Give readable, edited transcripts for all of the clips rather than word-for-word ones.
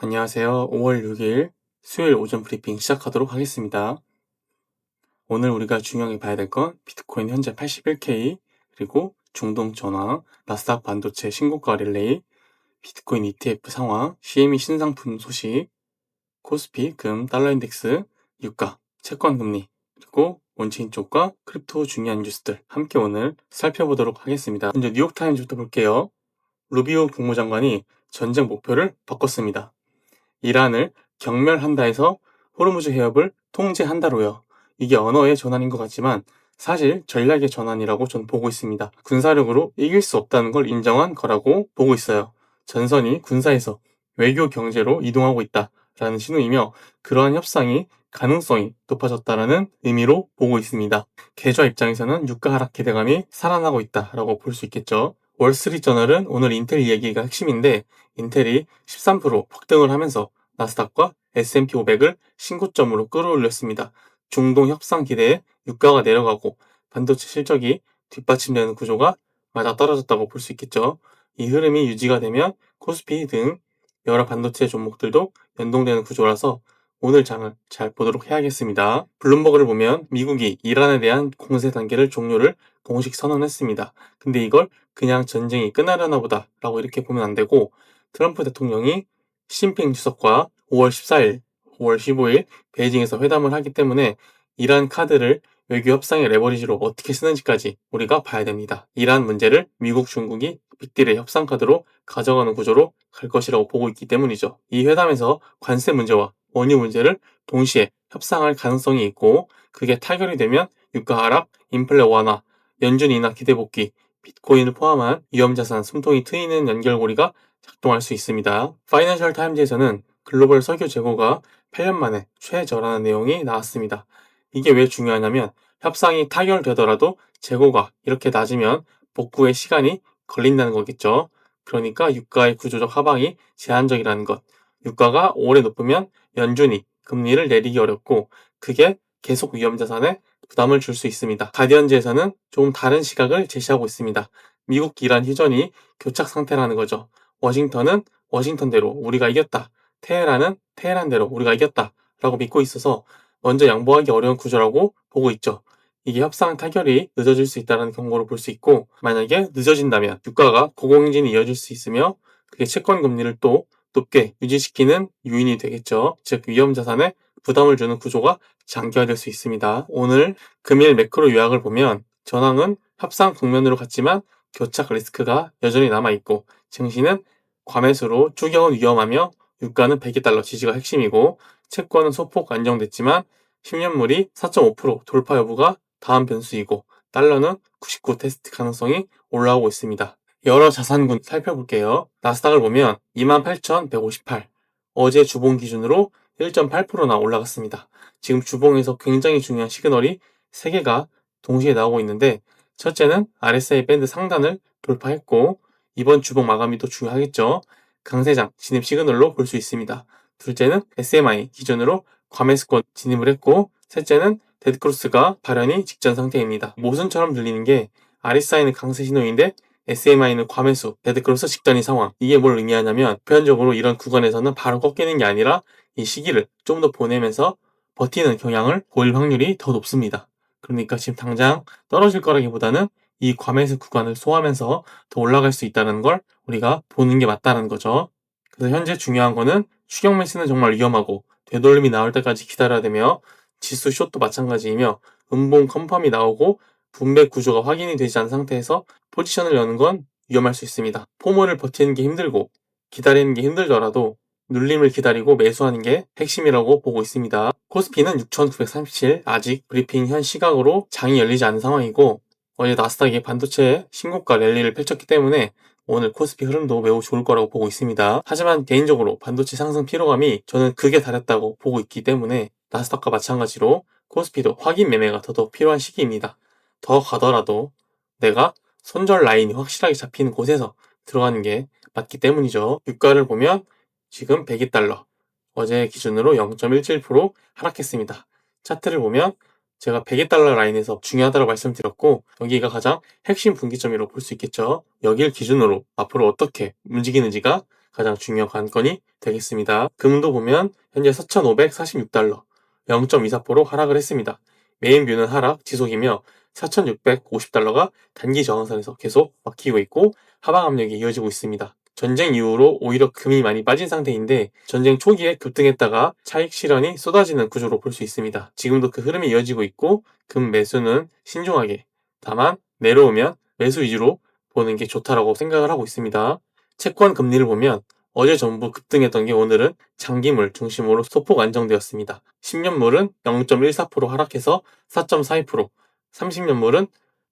안녕하세요. 5월 6일 수요일 오전 브리핑 시작하도록 하겠습니다. 오늘 우리가 중요하게 봐야 될 건 비트코인 현재 81K, 그리고 중동 전화, 나스닥 반도체 신고가 릴레이, 비트코인 ETF 상황, CME 신상품 소식, 코스피, 금, 달러 인덱스, 유가, 채권 금리, 그리고 원체인 쪽과 크립토 중요한 뉴스들 함께 오늘 살펴보도록 하겠습니다. 먼저 뉴욕타임즈부터 볼게요. 루비오 국무장관이 전쟁 목표를 바꿨습니다. 이란을 경멸한다 해서 호르무즈 해협을 통제한다로요. 이게 언어의 전환인 것 같지만 사실 전략의 전환이라고 전 보고 있습니다. 군사력으로 이길 수 없다는 걸 인정한 거라고 보고 있어요. 전선이 군사에서 외교 경제로 이동하고 있다라는 신호이며 그러한 협상이 가능성이 높아졌다라는 의미로 보고 있습니다. 계좌 입장에서는 유가 하락 기대감이 살아나고 있다라고 볼 수 있겠죠. 월스트리트저널은 오늘 인텔 이야기가 핵심인데 인텔이 13% 폭등을 하면서 나스닥과 S&P 500을 신고점으로 끌어올렸습니다. 중동 협상 기대에 유가가 내려가고 반도체 실적이 뒷받침되는 구조가 맞아떨어졌다고 볼 수 있겠죠. 이 흐름이 유지가 되면 코스피 등 여러 반도체 종목들도 연동되는 구조라서 오늘 장을 잘 보도록 해야겠습니다. 블룸버그를 보면 미국이 이란에 대한 공세 단계를 종료를 공식 선언했습니다. 근데 이걸 그냥 전쟁이 끝나려나 보다 라고 이렇게 보면 안 되고 트럼프 대통령이 시진핑 주석과 5월 14일, 5월 15일 베이징에서 회담을 하기 때문에 이란 카드를 외교 협상의 레버리지로 어떻게 쓰는지까지 우리가 봐야 됩니다. 이란 문제를 미국, 중국이 빅딜의 협상 카드로 가져가는 구조로 갈 것이라고 보고 있기 때문이죠. 이 회담에서 관세 문제와 원유 문제를 동시에 협상할 가능성이 있고 그게 타결이 되면 유가 하락, 인플레 완화, 연준 인하 기대 복귀, 비트코인을 포함한 위험자산 숨통이 트이는 연결고리가 작동할 수 있습니다. 파이낸셜 타임즈에서는 글로벌 석유 재고가 8년 만에 최저라는 내용이 나왔습니다. 이게 왜 중요하냐면 협상이 타결되더라도 재고가 이렇게 낮으면 복구의 시간이 걸린다는 거겠죠. 그러니까 유가의 구조적 하방이 제한적이라는 것. 유가가 오래 높으면 연준이 금리를 내리기 어렵고 그게 계속 위험자산에 부담을 줄 수 있습니다. 가디언즈에서는 조금 다른 시각을 제시하고 있습니다. 미국 이란 휴전이 교착 상태라는 거죠. 워싱턴은 워싱턴대로 우리가 이겼다. 테헤란은 테헤란대로 우리가 이겼다. 라고 믿고 있어서 먼저 양보하기 어려운 구조라고 보고 있죠. 이게 협상 타결이 늦어질 수 있다는 경고를 볼 수 있고 만약에 늦어진다면 유가가 고공행진이 이어질 수 있으며 그게 채권 금리를 또 높게 유지시키는 요인이 되겠죠. 즉 위험 자산에 부담을 주는 구조가 장기화될 수 있습니다. 오늘 금일 매크로 요약을 보면 전황은 협상 국면으로 갔지만 교착 리스크가 여전히 남아있고 증시는 과매수로 추격은 위험하며 유가는 100달러 지지가 핵심이고 채권은 소폭 안정됐지만 10년물이 4.5% 돌파 여부가 다음 변수이고 달러는 99 테스트 가능성이 올라오고 있습니다. 여러 자산군 살펴볼게요. 나스닥을 보면 28,158, 어제 주봉 기준으로 1.8%나 올라갔습니다. 지금 주봉에서 굉장히 중요한 시그널이 3개가 동시에 나오고 있는데 첫째는 RSI 밴드 상단을 돌파했고 이번 주봉 마감이 또 중요하겠죠. 강세장 진입 시그널로 볼 수 있습니다. 둘째는 SMI 기준으로 과매수권 진입을 했고 셋째는 데드크로스가 발현이 직전 상태입니다. 모순처럼 들리는 게 RSI는 강세 신호인데 SMI는 과매수, 데드크로스 직전인 상황. 이게 뭘 의미하냐면 보편적으로 이런 구간에서는 바로 꺾이는 게 아니라 이 시기를 좀 더 보내면서 버티는 경향을 보일 확률이 더 높습니다. 그러니까 지금 당장 떨어질 거라기보다는 이 과매수 구간을 소화하면서 더 올라갈 수 있다는 걸 우리가 보는 게 맞다는 거죠. 그래서 현재 중요한 거는 추격 매수는 정말 위험하고 되돌림이 나올 때까지 기다려야 되며 지수 숏도 마찬가지이며 음봉 컨펌이 나오고 분배 구조가 확인이 되지 않은 상태에서 포지션을 여는 건 위험할 수 있습니다. 포모를 버티는 게 힘들고 기다리는 게 힘들더라도 눌림을 기다리고 매수하는 게 핵심이라고 보고 있습니다. 코스피는 6,937, 아직 브리핑 현 시각으로 장이 열리지 않은 상황이고 어제 나스닥이 반도체 신고가 랠리를 펼쳤기 때문에 오늘 코스피 흐름도 매우 좋을 거라고 보고 있습니다. 하지만 개인적으로 반도체 상승 피로감이 저는 극에 달했다고 보고 있기 때문에 나스닥과 마찬가지로 코스피도 확인 매매가 더더욱 필요한 시기입니다. 더 가더라도 내가 손절 라인이 확실하게 잡히는 곳에서 들어가는 게 맞기 때문이죠. 유가를 보면 지금 102달러, 어제 기준으로 0.17% 하락했습니다. 차트를 보면 제가 102달러 라인에서 중요하다고 말씀드렸고 여기가 가장 핵심 분기점이라고 볼 수 있겠죠. 여기를 기준으로 앞으로 어떻게 움직이는지가 가장 중요한 관건이 되겠습니다. 금도 보면 현재 4,546달러, 0.24% 하락을 했습니다. 메인 뷰는 하락 지속이며 4,650달러가 단기 저항선에서 계속 막히고 있고 하방 압력이 이어지고 있습니다. 전쟁 이후로 오히려 금이 많이 빠진 상태인데 전쟁 초기에 급등했다가 차익 실현이 쏟아지는 구조로 볼 수 있습니다. 지금도 그 흐름이 이어지고 있고 금 매수는 신중하게, 다만 내려오면 매수 위주로 보는 게 좋다라고 생각을 하고 있습니다. 채권 금리를 보면 어제 전부 급등했던 게 오늘은 장기물 중심으로 소폭 안정되었습니다. 10년물은 0.14% 하락해서 4.42%, 30년물은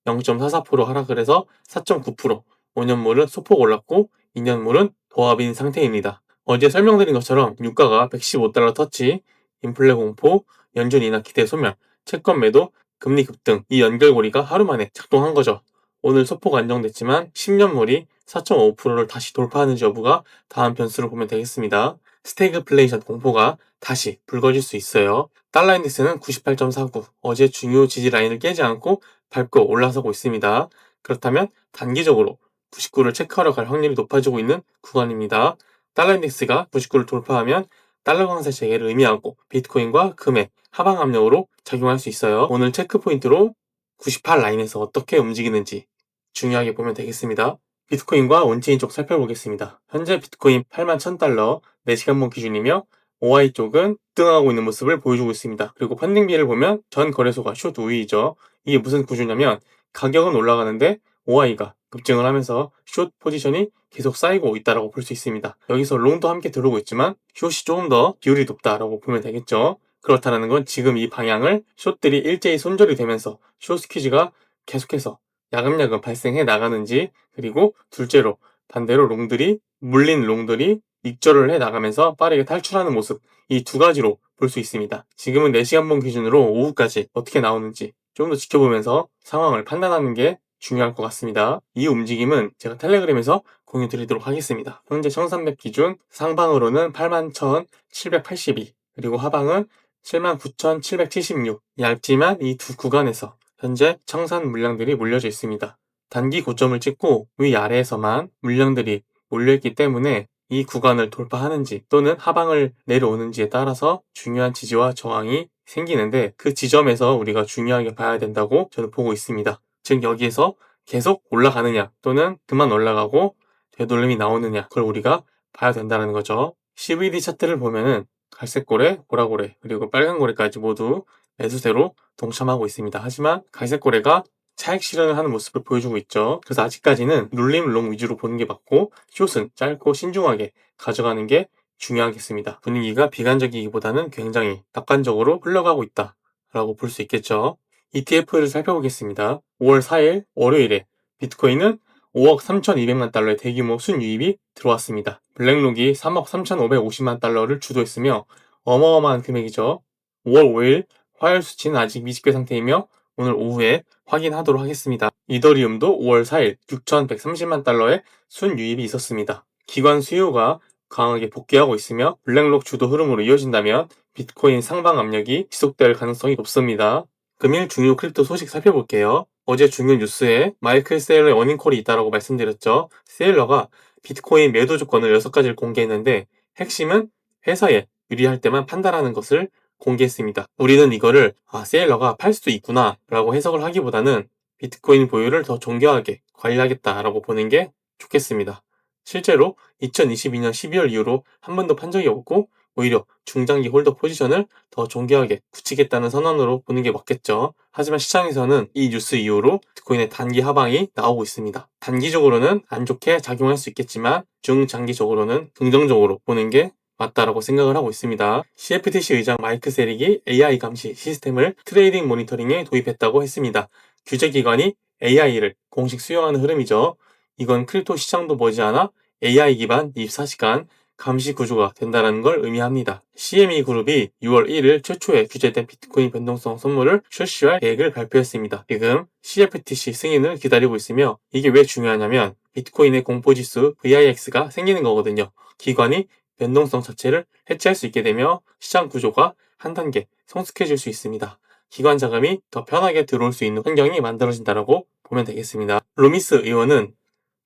0.44% 하락을 해서 4.9%, 5년물은 소폭 올랐고 2년물은 도합인 상태입니다. 어제 설명드린 것처럼 유가가 115달러 터치, 인플레 공포, 연준 인하 기대 소멸, 채권 매도, 금리 급등, 이 연결고리가 하루 만에 작동한 거죠. 오늘 소폭 안정됐지만 10년물이 4.5%를 다시 돌파하는지 여부가 다음 변수를 보면 되겠습니다. 스태그플레이션 공포가 다시 불거질 수 있어요. 달러 인덱스는 98.49, 어제 중요 지지 라인을 깨지 않고 밟고 올라서고 있습니다. 그렇다면 단기적으로 99를 체크하러 갈 확률이 높아지고 있는 구간입니다. 달러 인덱스가 99를 돌파하면 달러 강세 재개를 의미하고 비트코인과 금의 하방 압력으로 작용할 수 있어요. 오늘 체크 포인트로 98 라인에서 어떻게 움직이는지 중요하게 보면 되겠습니다. 비트코인과 온체인 쪽 살펴보겠습니다. 현재 비트코인 81,000달러 4시간봉 기준이며 OI 쪽은 급등하고 있는 모습을 보여주고 있습니다. 그리고 펀딩비를 보면 전 거래소가 숏 우위이죠. 이게 무슨 구조냐면 가격은 올라가는데 OI가 급증을 하면서 숏 포지션이 계속 쌓이고 있다고 볼 수 있습니다. 여기서 롱도 함께 들어오고 있지만 숏이 조금 더 비율이 높다라고 보면 되겠죠. 그렇다는 건 지금 이 방향을 숏들이 일제히 손절이 되면서 숏 스퀴즈가 계속해서 야금야금 발생해 나가는지, 그리고 둘째로 반대로 롱들이 물린 롱들이 익절을 해 나가면서 빠르게 탈출하는 모습, 이 두 가지로 볼 수 있습니다. 지금은 4시간봉 기준으로 오후까지 어떻게 나오는지 좀 더 지켜보면서 상황을 판단하는 게 중요할 것 같습니다. 이 움직임은 제가 텔레그램에서 공유 드리도록 하겠습니다. 현재 1300 기준 상방으로는 81,782, 그리고 하방은 79,776. 얇지만 이 두 구간에서 현재 청산 물량들이 몰려져 있습니다. 단기 고점을 찍고 위아래에서만 물량들이 몰려있기 때문에 이 구간을 돌파하는지 또는 하방을 내려오는지에 따라서 중요한 지지와 저항이 생기는데 그 지점에서 우리가 중요하게 봐야 된다고 저는 보고 있습니다. 즉 여기에서 계속 올라가느냐 또는 그만 올라가고 되돌림이 나오느냐, 그걸 우리가 봐야 된다는 거죠. CVD 차트를 보면은 갈색 고래, 보라 고래, 그리고 빨간 고래까지 모두 매수세로 동참하고 있습니다. 하지만 갈색 고래가 차익 실현을 하는 모습을 보여주고 있죠. 그래서 아직까지는 눌림 롱 위주로 보는 게 맞고 숏은 짧고 신중하게 가져가는 게 중요하겠습니다. 분위기가 비관적이기보다는 굉장히 낙관적으로 흘러가고 있다라고 볼 수 있겠죠. ETF를 살펴보겠습니다. 5월 4일 월요일에 비트코인은 5억 3,200만 달러의 대규모 순유입이 들어왔습니다. 블랙록이 3억 3,550만 달러를 주도했으며 어마어마한 금액이죠. 5월 5일 화요일 수치는 아직 미집계 상태이며 오늘 오후에 확인하도록 하겠습니다. 이더리움도 5월 4일 6,130만 달러의 순유입이 있었습니다. 기관 수요가 강하게 복귀하고 있으며 블랙록 주도 흐름으로 이어진다면 비트코인 상방 압력이 지속될 가능성이 높습니다. 금일 중요 크립토 소식 살펴볼게요. 어제 중요 뉴스에 마이클 세일러의 어닝콜이 있다고 말씀드렸죠. 세일러가 비트코인 매도 조건을 6가지를 공개했는데 핵심은 회사에 유리할 때만 판단하는 것을 공개했습니다. 우리는 이거를 세일러가 팔 수도 있구나 라고 해석을 하기보다는 비트코인 보유를 더 정교하게 관리하겠다라고 보는 게 좋겠습니다. 실제로 2022년 12월 이후로 한 번도 판 적이 없고 오히려 중장기 홀더 포지션을 더 정교하게 굳히겠다는 선언으로 보는 게 맞겠죠. 하지만 시장에서는 이 뉴스 이후로 비트코인의 단기 하방이 나오고 있습니다. 단기적으로는 안 좋게 작용할 수 있겠지만 중장기적으로는 긍정적으로 보는 게 맞다라고 생각을 하고 있습니다. CFTC 의장 마이크 세릭이 AI 감시 시스템을 트레이딩 모니터링에 도입했다고 했습니다. 규제기관이 AI를 공식 수용하는 흐름이죠. 이건 크립토 시장도 머지않아 AI 기반 24시간 감시 구조가 된다는 걸 의미합니다. CME 그룹이 6월 1일 최초의 규제된 비트코인 변동성 선물을 출시할 계획을 발표했습니다. 지금 CFTC 승인을 기다리고 있으며 이게 왜 중요하냐면 비트코인의 공포지수 VIX가 생기는 거거든요. 기관이 변동성 자체를 해체할 수 있게 되며 시장 구조가 한 단계 성숙해질 수 있습니다. 기관 자금이 더 편하게 들어올 수 있는 환경이 만들어진다고 보면 되겠습니다. 로미스 의원은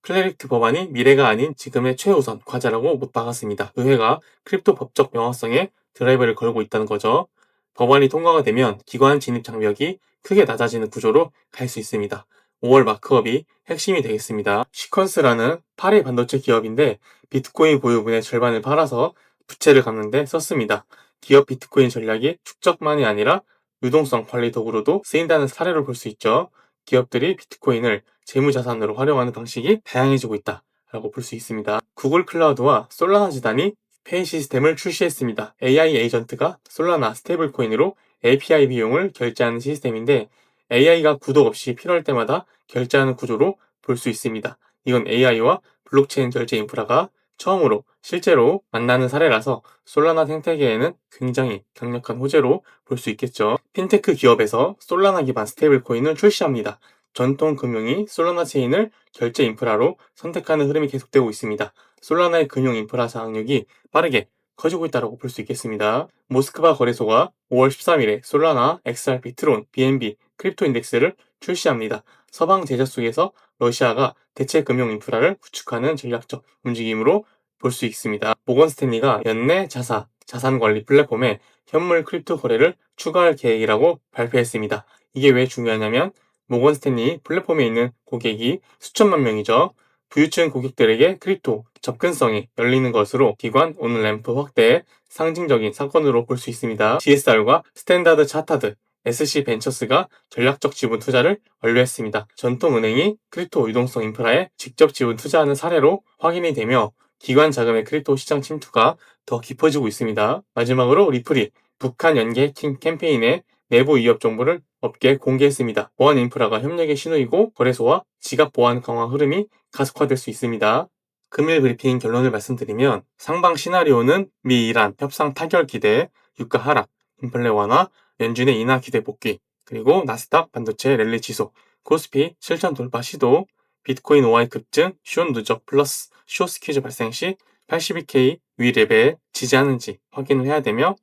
클레릭트 법안이 미래가 아닌 지금의 최우선 과제라고 못 박았습니다. 의회가 크립토 법적 명확성에 드라이브를 걸고 있다는 거죠. 법안이 통과가 되면 기관 진입 장벽이 크게 낮아지는 구조로 갈 수 있습니다. 5월 마크업이 핵심이 되겠습니다. 시퀀스라는 파리 반도체 기업인데 비트코인 보유분의 절반을 팔아서 부채를 갚는 데 썼습니다. 기업 비트코인 전략이 축적만이 아니라 유동성 관리 도구로도 쓰인다는 사례를 볼 수 있죠. 기업들이 비트코인을 재무자산으로 활용하는 방식이 다양해지고 있다라고 볼 수 있습니다. 구글 클라우드와 솔라나 지단이 페이 시스템을 출시했습니다. AI 에이전트가 솔라나 스테이블코인으로 API 비용을 결제하는 시스템인데 AI가 구독 없이 필요할 때마다 결제하는 구조로 볼 수 있습니다. 이건 AI와 블록체인 결제 인프라가 처음으로 실제로 만나는 사례라서 솔라나 생태계에는 굉장히 강력한 호재로 볼 수 있겠죠. 핀테크 기업에서 솔라나 기반 스테이블 코인을 출시합니다. 전통 금융이 솔라나 체인을 결제 인프라로 선택하는 흐름이 계속되고 있습니다. 솔라나의 금융 인프라 장악력이 빠르게 커지고 있다고 볼 수 있겠습니다. 모스크바 거래소가 5월 13일에 솔라나, XRP, 트론, BNB, 크립토 인덱스를 출시합니다. 서방 제재 속에서 러시아가 대체 금융 인프라를 구축하는 전략적 움직임으로 볼 수 있습니다. 모건 스탠리가 연내 자산 관리 플랫폼에 현물 크립토 거래를 추가할 계획이라고 발표했습니다. 이게 왜 중요하냐면 모건 스탠리 플랫폼에 있는 고객이 수천만 명이죠. 부유층 고객들에게 크립토 접근성이 열리는 것으로 기관 온램프 확대의 상징적인 사건으로 볼 수 있습니다. GSR과 스탠다드 차타드, SC 벤처스가 전략적 지분 투자를 완료했습니다. 전통은행이 크립토 유동성 인프라에 직접 지분 투자하는 사례로 확인이 되며 기관 자금의 크립토 시장 침투가 더 깊어지고 있습니다. 마지막으로 리플이 북한 연계 해킹 캠페인의 내부 위협 정보를 업계에 공개했습니다. 보안 인프라가 협력의 신호이고 거래소와 지갑 보안 강화 흐름이 가속화될 수 있습니다. 금일 브리핑 결론을 말씀드리면 상방 시나리오는 미 이란 협상 타결 기대, 유가 하락, 인플레 완화, 연준의 인하 기대 복귀, 그리고 나스닥 반도체 랠리 지속, 코스피 실전 돌파 시도, 비트코인 OI 급증, 숏 누적 플러스 숏 스퀴즈 발생 시 82K 위 레벨 지지하는지 확인을 해야 되며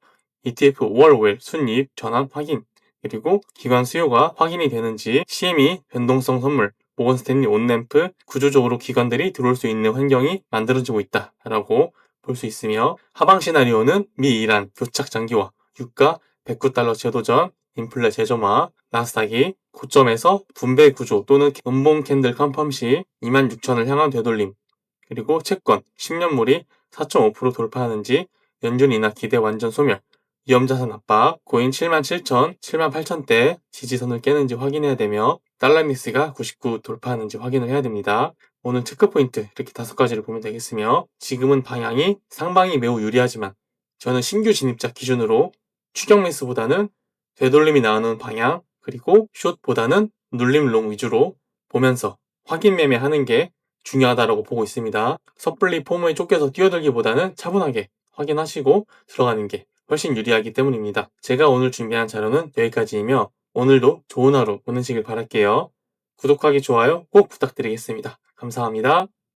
ETF 5월 5일 순이익 전환 확인, 그리고 기관 수요가 확인이 되는지 CME 변동성 선물, 모건 스탠리 온램프 구조적으로 기관들이 들어올 수 있는 환경이 만들어지고 있다라고 볼 수 있으며 하방 시나리오는 미 이란 교착 장기화, 유가 109달러 제도전, 인플레 재점화, 나스닥이 고점에서 분배 구조 또는 연봉 캔들 컨펌 시 26,000을 향한 되돌림, 그리고 채권 10년물이 4.5% 돌파하는지 연준 인하 기대 완전 소멸, 위험자산 압박, 고인 77,000, 78,000대 지지선을 깨는지 확인해야 되며 달러인덱스가 99 돌파하는지 확인을 해야 됩니다. 오늘 체크포인트 이렇게 5가지를 보면 되겠으며 지금은 방향이 상방이 매우 유리하지만 저는 신규 진입자 기준으로 추격 매수보다는 되돌림이 나오는 방향, 그리고 숏보다는 눌림 롱 위주로 보면서 확인 매매하는 게 중요하다고 보고 있습니다. 섣불리 포모에 쫓겨서 뛰어들기보다는 차분하게 확인하시고 들어가는 게 훨씬 유리하기 때문입니다. 제가 오늘 준비한 자료는 여기까지이며 오늘도 좋은 하루 보내시길 바랄게요. 구독하기, 좋아요 꼭 부탁드리겠습니다. 감사합니다.